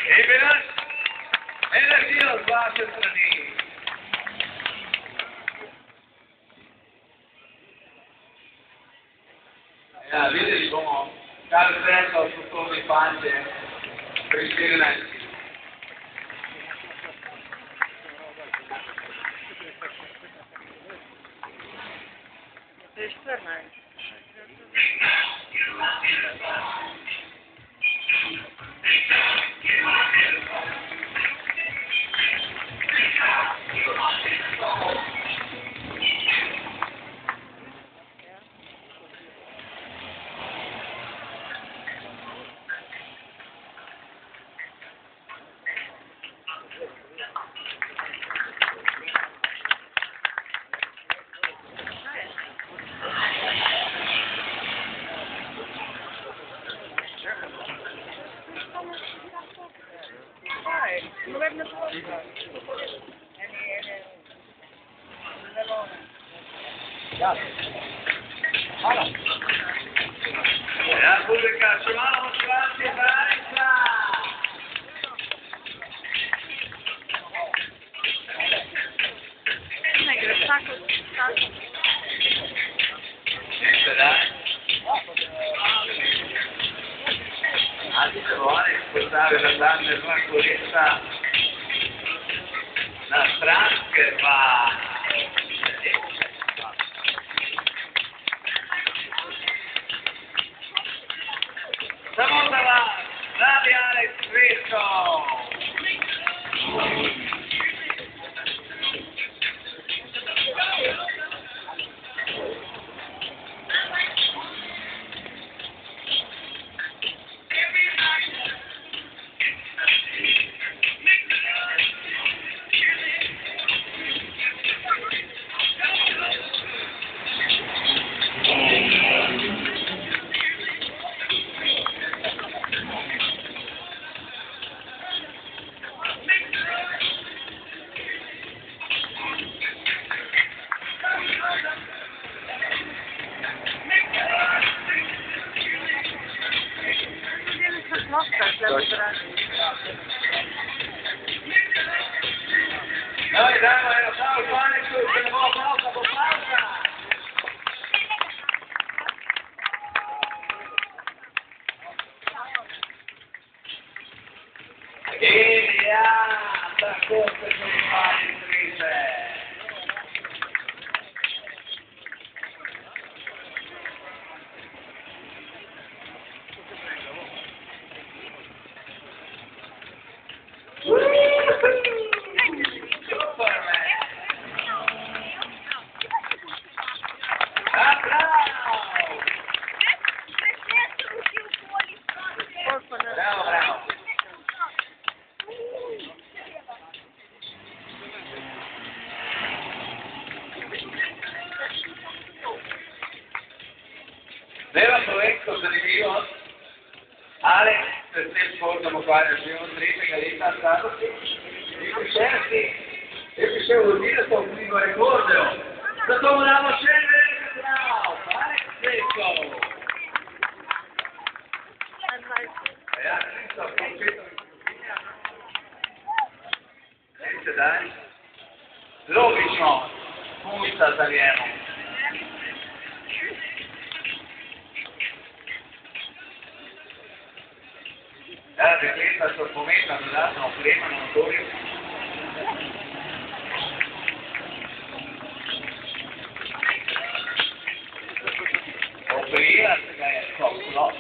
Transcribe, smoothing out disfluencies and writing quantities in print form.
Je bi nas energijo z vaše strani. Ja, videli bomo, kar sredstvo sposobni fantje pri 14. To je 14. Non è una cosa. Ja, publika, še malo motivacije, Barica! Ne gre, tako. Sedaj. Adi se oni postavili zadnje dva kolesa na stranske dva. Samo za vas, Radi Aleks Vesko. Dai, dai, ciao, pane, se ne va, pausa. E ja, tako se to pani trice. Veva človeško zanimivost, Aleks se s tem športom ukvarja že od 3. leta starosti, je prišel v Guinnessovo knjigo rekordov. Zato mu damo še en velik aplavz, Aleks Vesko. Ja, Kristof, početok skupinja. In sedaj, logično, pušta za njemu. Ja, dekleta so pomembna dodatna oprema na motorju. Operira se ga je top.